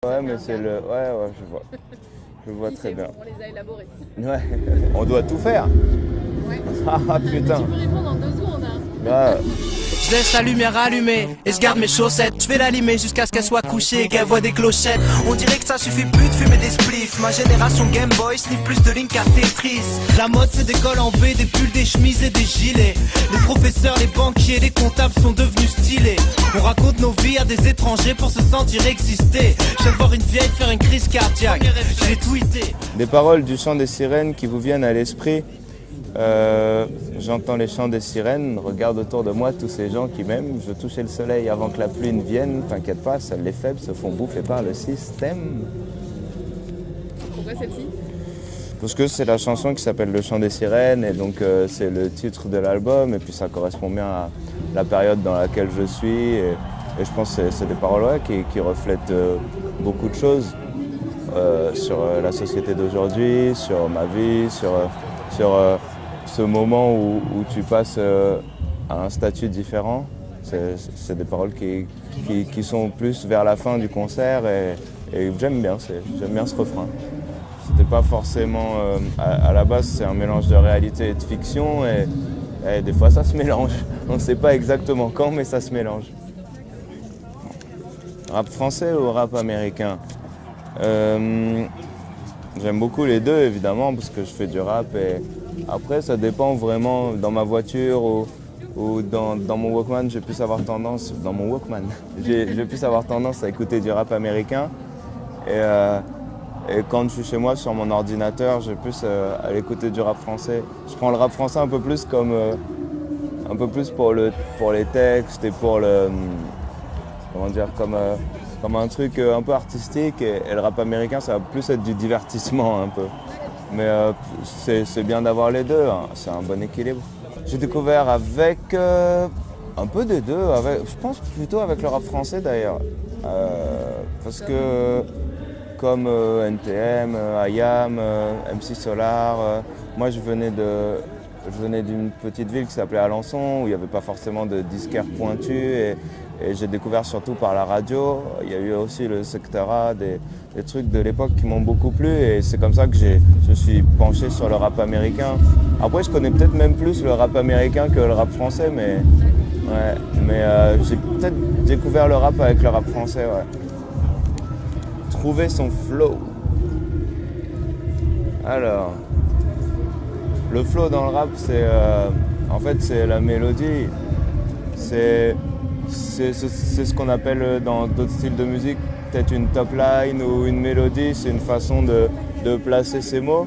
Ouais, mais c'est le... Ouais, ouais, je vois. Je vois très bien. On les a élaborés. Ouais. On doit tout faire. Ouais. Ah putain. Tu peux répondre en 2 secondes. Hein. Là, Je laisse la lumière allumée et je garde mes chaussettes. Je vais l'allumer jusqu'à ce qu'elle soit couchée et qu'elle voit des clochettes. On dirait que ça suffit plus de fumer des spliffs. Ma génération Game Boy sniff plus de lignes qu'à Tetris. La mode c'est des cols en V, des pulls, des chemises et des gilets. Les professeurs, les banquiers, les comptables sont devenus stylés. On raconte nos vies à des étrangers pour se sentir exister. Je viens de voir une vieille faire une crise cardiaque. Je l'ai tweeté. des paroles du chant des sirènes qui vous viennent à l'esprit. J'entends les chants des sirènes, regarde autour de moi tous ces gens qui m'aiment. Je touchais le soleil avant que la pluie ne vienne. T'inquiète pas, seuls les faibles se font bouffer par le système. Pourquoi celle-ci? Parce que c'est la chanson qui s'appelle Le chant des sirènes et donc c'est le titre de l'album et puis ça correspond bien à la période dans laquelle je suis et je pense que c'est des paroles qui reflètent beaucoup de choses sur la société d'aujourd'hui, sur ma vie, sur ce moment où tu passes à un statut différent. C'est des paroles qui sont plus vers la fin du concert et j'aime bien ce refrain. C'était pas forcément, à la base c'est un mélange de réalité et de fiction et des fois ça se mélange. On ne sait pas exactement quand mais ça se mélange. Rap français ou rap américain? J'aime beaucoup les deux évidemment parce que je fais du rap et après ça dépend vraiment dans ma voiture ou dans mon Walkman j'ai pu avoir tendance, j'ai pu avoir tendance à écouter du rap américain et quand je suis chez moi sur mon ordinateur j'ai plus à l'écouter du rap français. Je prends le rap français un peu plus comme un peu plus pour les textes et pour le comment dire comme un truc un peu artistique et le rap américain ça va plus être du divertissement un peu. Mais c'est bien d'avoir les deux, hein. C'est un bon équilibre. J'ai découvert avec un peu des deux, je pense plutôt avec le rap français d'ailleurs. Parce que comme NTM, IAM, MC Solar, moi je venais d'une petite ville qui s'appelait Alençon où il n'y avait pas forcément de disquaires pointus et j'ai découvert surtout par la radio. Il y a eu aussi le secteur A, des trucs de l'époque qui m'ont beaucoup plu et c'est comme ça que je suis penché sur le rap américain. Après je connais peut-être même plus le rap américain que le rap français mais j'ai peut-être découvert le rap avec le rap français. Ouais. Trouver son flow. Alors, le flow dans le rap c'est en fait c'est la mélodie. C'est ce qu'on appelle dans d'autres styles de musique peut-être une top line ou une mélodie, c'est une façon de placer ses mots.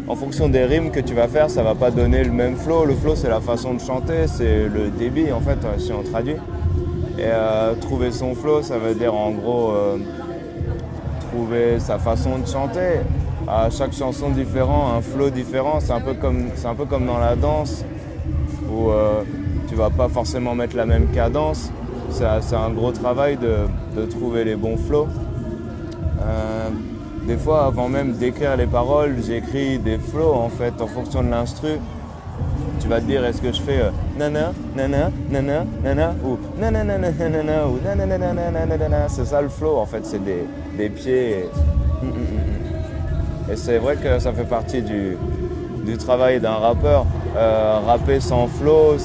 En fonction des rimes que tu vas faire, ça va pas donner le même flow. Le flow, c'est la façon de chanter, c'est le débit en fait, si on traduit. Et trouver son flow, ça veut dire en gros trouver sa façon de chanter. À chaque chanson différente, un flow différent, c'est un peu comme dans la danse où tu vas pas forcément mettre la même cadence. C'est un gros travail de trouver les bons flows. Des fois, avant même d'écrire les paroles, j'écris des flows en fait en fonction de l'instru. Tu vas te dire est-ce que je fais nana, nana, nana, nana ou nanana, nanana ou nanana, nanana, nanana. C'est ça le flow en fait, c'est des pieds. Et c'est vrai que ça fait partie du travail d'un rappeur. Rapper sans flow,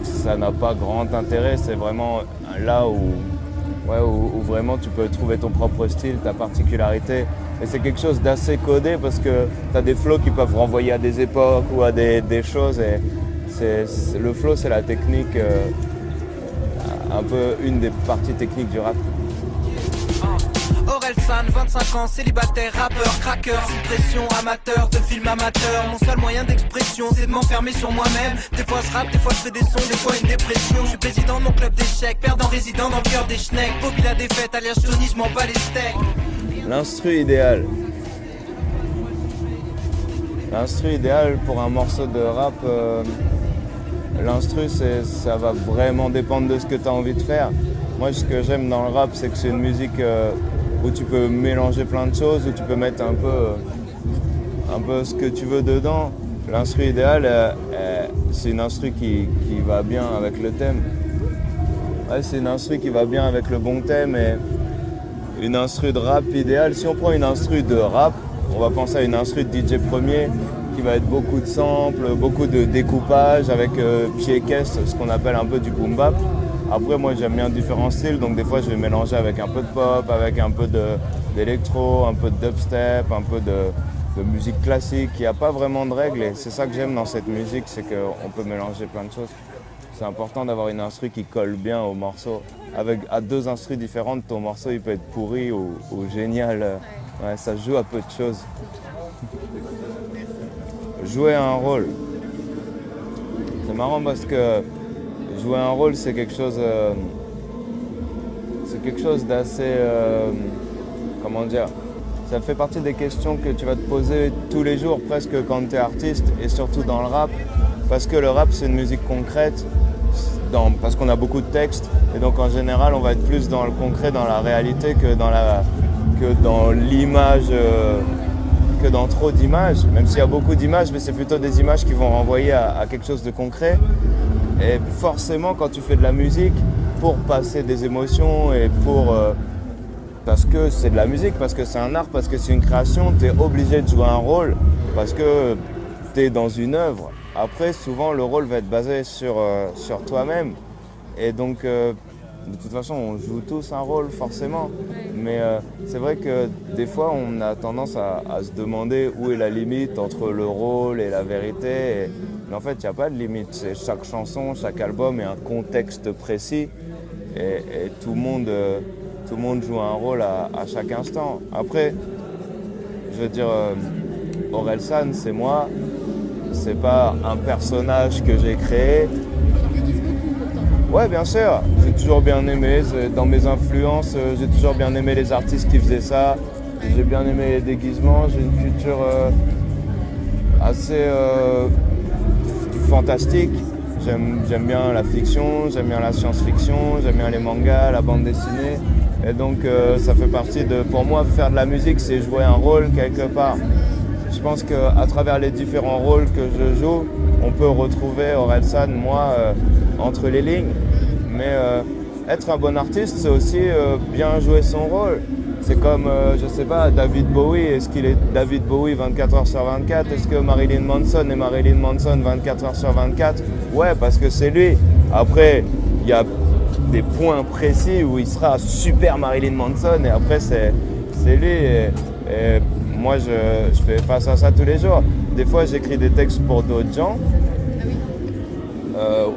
ça n'a pas grand intérêt, c'est vraiment là où vraiment tu peux trouver ton propre style, ta particularité. Et c'est quelque chose d'assez codé parce que tu as des flows qui peuvent renvoyer à des époques ou à des choses. Et le flow, c'est la technique, un peu une des parties techniques du rap. Orelsan, 25 ans, célibataire, rappeur, cracker, sous pression, amateur, de film amateur. Mon seul moyen d'expression, c'est de m'enfermer sur moi-même. Des fois je rappe, des fois je fais des sons, des fois une dépression. Je suis président de mon club d'échecs, perdant résident dans le cœur des schnecks. Bobby la défaite, alias Tony, je m'en bats les steaks. L'instru idéal. L'instru idéal pour un morceau de rap, l'instru ça va vraiment dépendre de ce que tu as envie de faire. Moi ce que j'aime dans le rap c'est que c'est une musique où tu peux mélanger plein de choses, où tu peux mettre un peu ce que tu veux dedans. L'instru idéal, c'est une instru qui va bien avec le thème. Ouais, c'est une instru qui va bien avec le bon thème une instru de rap idéale. Si on prend une instru de rap, on va penser à une instru de DJ Premier qui va être beaucoup de samples, beaucoup de découpage avec pied-caisse, ce qu'on appelle un peu du boom bap. Après, moi, j'aime bien différents styles, donc des fois, je vais mélanger avec un peu de pop, avec un peu d'électro, un peu de dubstep, un peu de musique classique. Il n'y a pas vraiment de règles et c'est ça que j'aime dans cette musique, c'est qu'on peut mélanger plein de choses. C'est important d'avoir une instru qui colle bien au morceau. À deux instrus différentes, ton morceau il peut être pourri ou génial. Ouais, ça joue à peu de choses. Jouer un rôle. C'est marrant parce que jouer un rôle, c'est quelque chose d'assez... comment dire? Ça fait partie des questions que tu vas te poser tous les jours, presque quand tu es artiste, et surtout dans le rap. Parce que le rap, c'est une musique concrète, parce qu'on a beaucoup de textes. Et donc, en général, on va être plus dans le concret, dans la réalité, que dans l'image, que dans trop d'images. Même s'il y a beaucoup d'images, mais c'est plutôt des images qui vont renvoyer à quelque chose de concret. Et forcément, quand tu fais de la musique, pour passer des émotions et parce que c'est de la musique, parce que c'est un art, parce que c'est une création, tu es obligé de jouer un rôle, parce que tu es dans une œuvre. Après, souvent, le rôle va être basé sur toi-même. Et donc, de toute façon, on joue tous un rôle, forcément. Mais c'est vrai que des fois, on a tendance à se demander où est la limite entre le rôle et la vérité. Mais en fait, il n'y a pas de limite. C'est chaque chanson, chaque album est un contexte précis. Et tout le monde joue un rôle à chaque instant. Après, je veux dire, Orelsan, c'est moi. C'est pas un personnage que j'ai créé. Tu déguises beaucoup pourtant. Ouais, bien sûr. J'ai toujours bien aimé. Dans mes influences, j'ai toujours bien aimé les artistes qui faisaient ça. J'ai bien aimé les déguisements. J'ai une culture assez fantastique. J'aime bien la fiction, j'aime bien la science-fiction, j'aime bien les mangas, la bande dessinée. Et donc ça fait partie pour moi, faire de la musique, c'est jouer un rôle quelque part. Je pense qu'à travers les différents rôles que je joue, on peut retrouver Orelsan, moi, entre les lignes. Mais être un bon artiste, c'est aussi bien jouer son rôle. C'est comme, je sais pas, David Bowie. Est-ce qu'il est David Bowie 24h sur 24? Est-ce que Marilyn Manson est Marilyn Manson 24h sur 24? Ouais, parce que c'est lui. Après, il y a des points précis où il sera super Marilyn Manson et après, c'est lui. Et moi, je fais face à ça tous les jours. Des fois, j'écris des textes pour d'autres gens.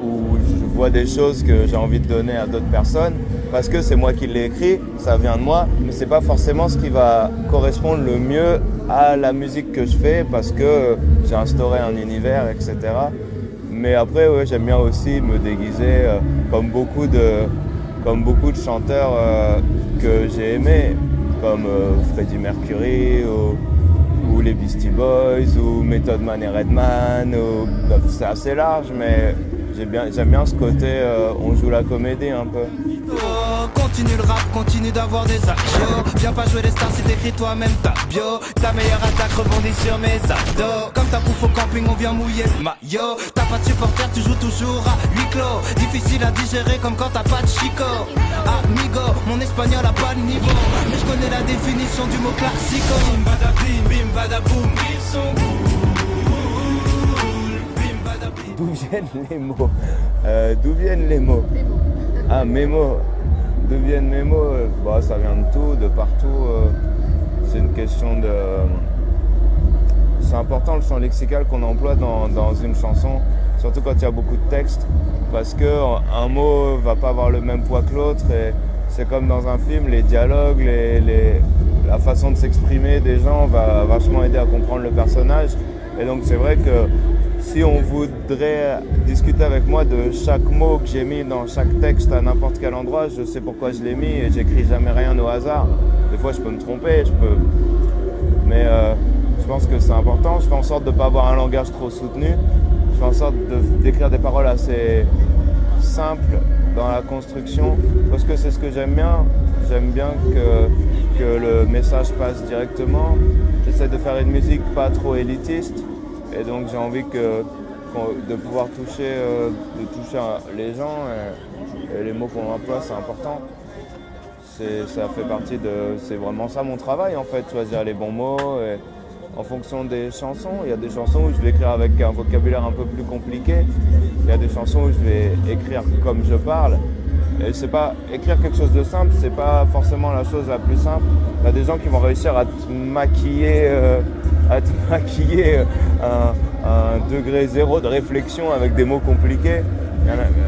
Où je vois des choses que j'ai envie de donner à d'autres personnes parce que c'est moi qui l'ai écrit, ça vient de moi, mais c'est pas forcément ce qui va correspondre le mieux à la musique que je fais parce que j'ai instauré un univers, etc. Mais après, ouais, j'aime bien aussi me déguiser comme beaucoup de chanteurs que j'ai aimés, comme Freddie Mercury ou les Beastie Boys ou Method Man et Redman. C'est assez large, mais j'aime bien ce côté on joue la comédie un peu. Oh, continue le rap, continue d'avoir des actions. Viens pas jouer les stars si t'écris toi-même ta bio. Ta meilleure attaque rebondit sur mes ados. Comme ta bouffe au camping, on vient mouiller le maillot. T'as pas de supporter, tu joues toujours à huis clos. Difficile à digérer comme quand t'as pas de chico. Amigo, mon espagnol a pas de niveau, mais je connais la définition du mot classico. Bim badabim, bim badaboum, ils sont cool. Bim badabim. D'où viennent les mots D'où viennent les mots? Ah, mes mots. D'où viennent mes mots? Bah, ça vient de tout, de partout. C'est une question de... C'est important le champ lexical qu'on emploie dans une chanson, surtout quand il y a beaucoup de texte, parce qu'un mot va pas avoir le même poids que l'autre. Et c'est comme dans un film, les dialogues, la façon de s'exprimer des gens va vachement aider à comprendre le personnage. Et donc c'est vrai que si on voudrait discuter avec moi de chaque mot que j'ai mis dans chaque texte à n'importe quel endroit, je sais pourquoi je l'ai mis et j'écris jamais rien au hasard. Des fois je peux me tromper, mais je pense que c'est important. Je fais en sorte de ne pas avoir un langage trop soutenu. Je fais en sorte d'écrire des paroles assez simples dans la construction parce que c'est ce que j'aime bien. J'aime bien que le message passe directement. J'essaie de faire une musique pas trop élitiste. Et donc j'ai envie de pouvoir toucher les gens et les mots qu'on emploie, c'est important. ça fait partie de... C'est vraiment ça mon travail en fait, choisir les bons mots. Et en fonction des chansons, il y a des chansons où je vais écrire avec un vocabulaire un peu plus compliqué. Il y a des chansons où je vais écrire comme je parle. Et c'est pas écrire quelque chose de simple, c'est pas forcément la chose la plus simple. Il y a des gens qui vont réussir à te maquiller, un degré zéro de réflexion avec des mots compliqués.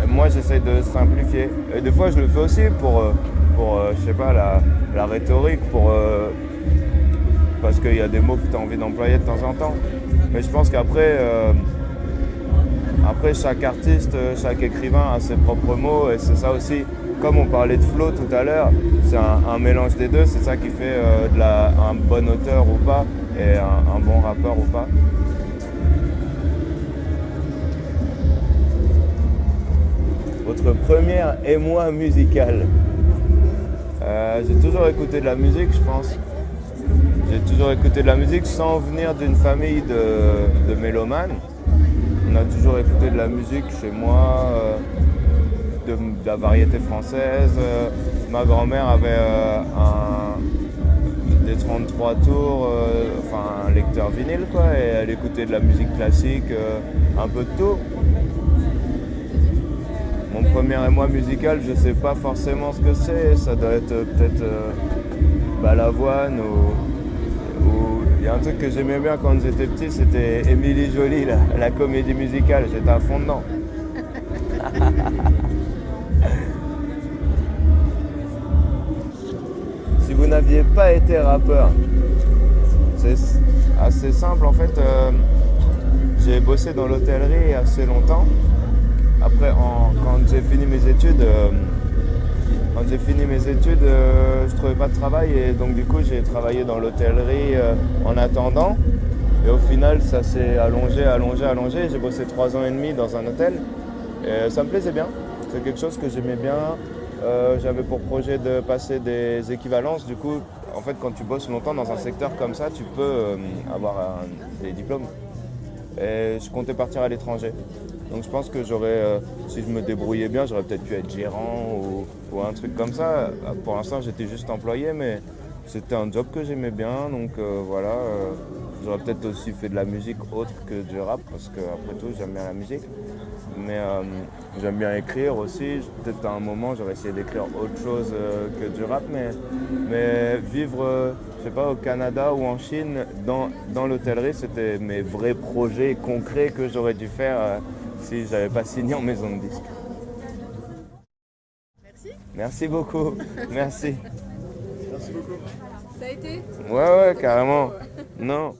Moi, j'essaie de simplifier. Et des fois, je le fais aussi pour je sais pas, la rhétorique, parce qu'il y a des mots que tu as envie d'employer de temps en temps. Mais je pense qu'après, chaque artiste, chaque écrivain a ses propres mots. Et c'est ça aussi, comme on parlait de flow tout à l'heure, c'est un mélange des deux. C'est ça qui fait un bon auteur ou pas, et un bon rappeur ou pas. Votre première émoi musicale. J'ai toujours écouté de la musique, je pense. J'ai toujours écouté de la musique sans venir d'une famille de mélomanes. On a toujours écouté de la musique chez moi, de la variété française. Ma grand-mère avait des 33 tours, un lecteur vinyle quoi, et elle écoutait de la musique classique, un peu de tout. Mon premier émoi musical, je sais pas forcément ce que c'est, ça doit être peut-être Balavoine ou il y a un truc que j'aimais bien quand j'étais petit, c'était Émilie Joly, la comédie musicale, j'étais à fond dedans. Si vous n'aviez pas été rappeur, c'est assez simple en fait. J'ai bossé dans l'hôtellerie assez longtemps. Après, quand j'ai fini mes études, je trouvais pas de travail et donc du coup j'ai travaillé dans l'hôtellerie en attendant. Et au final, ça s'est allongé. J'ai bossé 3 ans et demi dans un hôtel et ça me plaisait bien. C'est quelque chose que j'aimais bien. J'avais pour projet de passer des équivalences. Du coup, en fait, quand tu bosses longtemps dans un secteur comme ça, tu peux avoir des diplômes. Et je comptais partir à l'étranger. Donc je pense que si je me débrouillais bien, j'aurais peut-être pu être gérant ou un truc comme ça. Pour l'instant, j'étais juste employé, mais c'était un job que j'aimais bien. Donc voilà, j'aurais peut-être aussi fait de la musique autre que du rap, parce qu'après tout, j'aime bien la musique. Mais j'aime bien écrire aussi. Peut-être à un moment, j'aurais essayé d'écrire autre chose que du rap. Mais vivre, je sais pas, au Canada ou en Chine, dans l'hôtellerie, c'était mes vrais projets concrets que j'aurais dû faire si j'avais pas signé en maison de disque. Merci. Merci beaucoup. Merci. Ça a été? Ouais, carrément. Non.